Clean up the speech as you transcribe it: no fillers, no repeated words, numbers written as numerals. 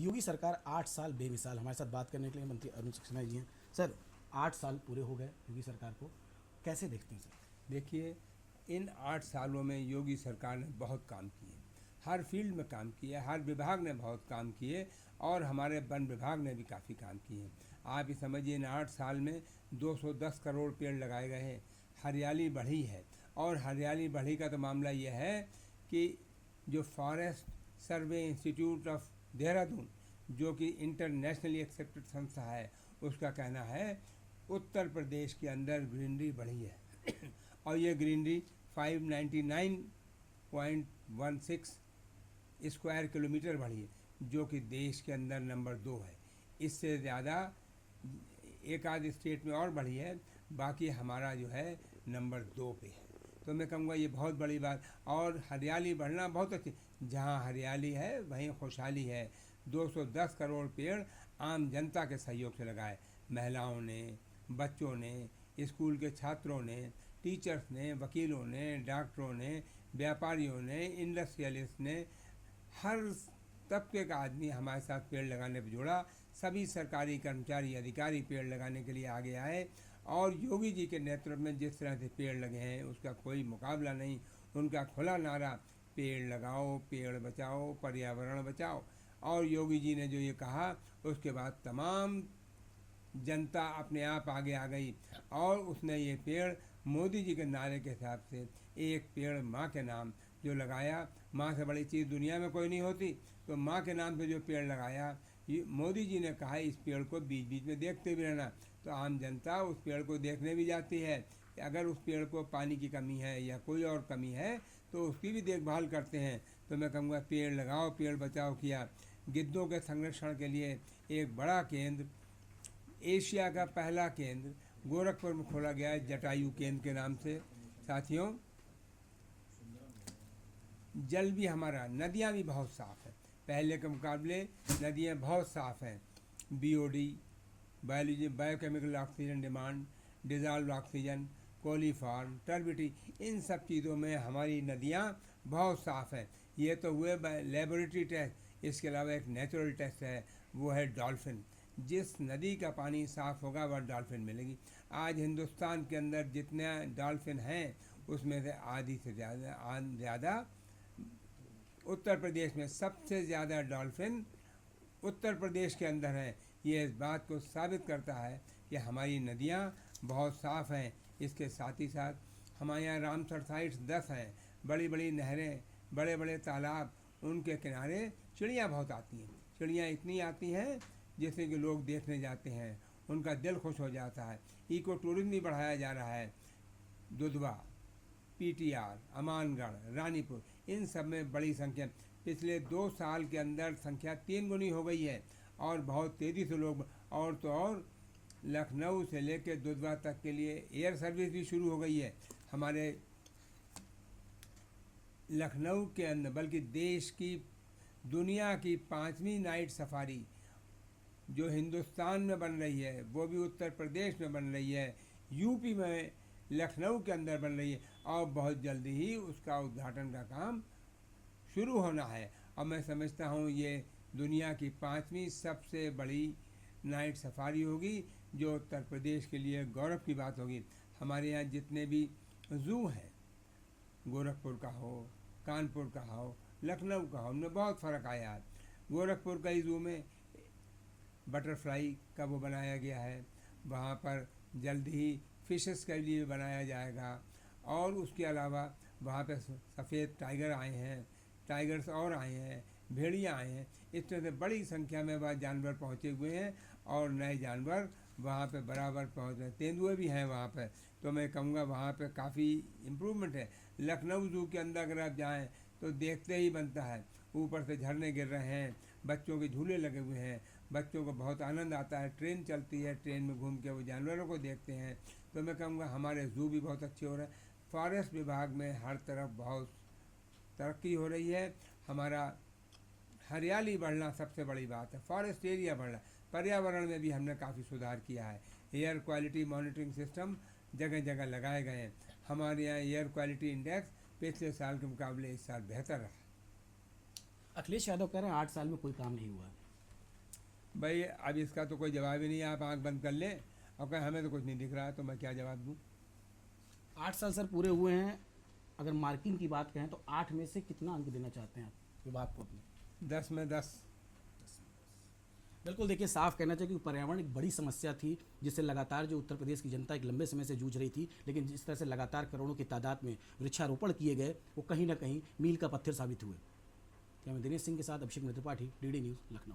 योगी सरकार 8 साल बेमिसाल। हमारे साथ बात करने के लिए मंत्री अरुण सक्सेना जी हैं। सर, 8 साल पूरे हो गए योगी सरकार को, कैसे देखते हैं सर? देखिए, इन 8 सालों में योगी सरकार ने बहुत काम किए, हर फील्ड में काम किया, हर विभाग ने बहुत काम किए और हमारे वन विभाग ने भी काफ़ी काम किए। आप ही समझिए, इन 8 साल में 210 करोड़ पेड़ लगाए गए हैं, हरियाली बढ़ी है। और हरियाली बढ़ी का तो मामला यह है कि जो forest survey institute of Dehradun, जो कि इंटरनेशनली एक्सेप्टेड संस्था है, उसका कहना है उत्तर प्रदेश के अंदर ग्रीनरी बढ़ी है और ये ग्रीनरी 599.16 स्क्वायर किलोमीटर बढ़ी है, जो कि देश के अंदर नंबर 2 है। इससे ज़्यादा एक आध स्टेट में और बढ़ी है, बाकी हमारा जो है नंबर 2 पे है। तो मैं कहूँगा ये बहुत बड़ी बात। और हरियाली बढ़ना बहुत अच्छी, जहाँ हरियाली है वहीं खुशहाली है। 210 करोड़ पेड़ आम जनता के सहयोग से लगाए, महिलाओं ने, बच्चों ने, स्कूल के छात्रों ने, टीचर्स ने, वकीलों ने, डॉक्टरों ने, व्यापारियों ने, इंडस्ट्रियलिस्ट ने, हर तबके का आदमी हमारे साथ पेड़ लगाने पर जुड़ा। सभी सरकारी कर्मचारी अधिकारी पेड़ लगाने के लिए आगे आए और योगी जी के नेतृत्व में जिस तरह से पेड़ लगे हैं उसका कोई मुकाबला नहीं। उनका खुला नारा, पेड़ लगाओ, पेड़ बचाओ, पर्यावरण बचाओ। और योगी जी ने जो ये कहा, उसके बाद तमाम जनता अपने आप आगे आ गई और उसने ये पेड़ मोदी जी के नारे के हिसाब से, एक पेड़ माँ के नाम जो लगाया, माँ से बड़ी चीज़ दुनिया में कोई नहीं होती, तो माँ के नाम पे जो पेड़ लगाया, ये मोदी जी ने कहा इस पेड़ को बीच बीच में देखते भी रहना। तो आम जनता उस पेड़ को देखने भी जाती है कि अगर उस पेड़ को पानी की कमी है या कोई और कमी है तो उसकी भी देखभाल करते हैं। तो मैं कहूँगा पेड़ लगाओ, पेड़ बचाओ किया। गिद्धों के संरक्षण के लिए एक बड़ा केंद्र, एशिया का पहला केंद्र गोरखपुर में खोला गया है, जटायु केंद्र के नाम से। साथियों, जल भी हमारा, नदियाँ भी बहुत साफ़ हैं, पहले के मुकाबले नदियाँ बहुत साफ़ हैं। BOD, biology, biochemical oxygen demand, dissolve oxygen, coliform, turbidity, इन सब चीज़ों में हमारी नदियाँ बहुत साफ़ हैं। ये तो हुए लेबोरेटरी टेस्ट। इसके अलावा एक नेचुरल टेस्ट है, वो है डॉल्फिन। जिस नदी का पानी साफ़ होगा वह डॉल्फिन मिलेगी। आज हिंदुस्तान के अंदर जितने डॉल्फिन हैं उसमें से आधी से ज़्यादा उत्तर प्रदेश में, सबसे ज़्यादा डॉल्फिन उत्तर प्रदेश के अंदर हैं। ये इस बात को साबित करता है कि हमारी नदियाँ बहुत साफ़ हैं। इसके साथ ही साथ हमारे यहाँ रामसर साइट्स 10 हैं, बड़ी बड़ी नहरें, बड़े बड़े तालाब, उनके किनारे चिड़ियाँ बहुत आती हैं। चिड़ियाँ इतनी आती हैं जैसे कि लोग देखने जाते हैं, उनका दिल खुश हो जाता है। इको टूरिज्म भी बढ़ाया जा रहा है। दुधवा, पीटीआर, अमानगढ़, रानीपुर, इन सब में बड़ी संख्या, पिछले 2 साल के अंदर संख्या 3 गुनी हो गई है और बहुत तेज़ी से लोग। और तो और लखनऊ से लेकर दुधवा तक के लिए एयर सर्विस भी शुरू हो गई है। हमारे लखनऊ के अंदर, बल्कि देश की, दुनिया की 5वीं नाइट सफारी जो हिंदुस्तान में बन रही है वो भी उत्तर प्रदेश में बन रही है, यूपी में लखनऊ के अंदर बन रही है और बहुत जल्दी ही उसका उद्घाटन का काम शुरू होना है। और मैं समझता हूँ ये दुनिया की 5वीं सबसे बड़ी नाइट सफारी होगी, जो उत्तर प्रदेश के लिए गौरव की बात होगी। हमारे यहाँ जितने भी ज़ू हैं, गोरखपुर का हो, कानपुर का हो, लखनऊ का हो, उनमें बहुत फ़र्क आया है। गोरखपुर का ही ज़ू में बटरफ्लाई का वो बनाया गया है, वहाँ पर जल्द ही फिशेस के लिए बनाया जाएगा। और उसके अलावा वहाँ पे सफ़ेद टाइगर आए हैं, टाइगर्स और आए हैं, भेड़िया आए हैं। इस तरह से बड़ी संख्या में वह जानवर पहुँचे हुए हैं और नए जानवर वहाँ पे बराबर पहुँच रहे हैं। तेंदुए भी हैं वहाँ पे। तो मैं कहूँगा वहाँ पे काफ़ी इम्प्रूवमेंट है। लखनऊ ज़ू के अंदर अगर आप जाएँ तो देखते ही बनता है, ऊपर से झरने गिर रहे हैं, बच्चों के झूले लगे हुए हैं, बच्चों को बहुत आनंद आता है। ट्रेन चलती है, ट्रेन में घूम के वो जानवरों को देखते हैं। तो मैं कहूँगा हमारे ज़ू भी बहुत अच्छे हो रहे हैं। फॉरेस्ट विभाग में हर तरफ बहुत तरक्की हो रही है। हमारा हरियाली बढ़ना सबसे बड़ी बात है, फॉरेस्ट एरिया बढ़ना। पर्यावरण में भी हमने काफ़ी सुधार किया है। एयर क्वालिटी मॉनिटरिंग सिस्टम जगह जगह लगाए गए हैं। हमारे यहाँ एयर क्वालिटी इंडेक्स पिछले साल के मुकाबले इस साल बेहतर रहा। अखिलेश यादव कह रहे हैं 8 साल में कोई काम नहीं हुआ। भाई अब इसका तो कोई जवाब ही नहीं है। आप आंख बंद कर लें और कहें हमें तो कुछ नहीं दिख रहा है, तो मैं क्या जवाब दूँ? 8 साल सर पूरे हुए हैं, अगर मार्किंग की बात करें तो 8 में से कितना अंक देना चाहते हैं आप विभाग को अपने? 10 में 10। बिल्कुल, देखिए साफ कहना चाहिए कि पर्यावरण एक बड़ी समस्या थी जिससे लगातार जो उत्तर प्रदेश की जनता एक लंबे समय से जूझ रही थी, लेकिन जिस तरह से लगातार करोड़ों की तादाद में वृक्षारोपण किए गए वो कहीं ना कहीं मील का पत्थर साबित हुए। क्या मैं दिनेश सिंह के साथ अभिषेक त्रिपाठी, डीडी न्यूज़, लखनऊ।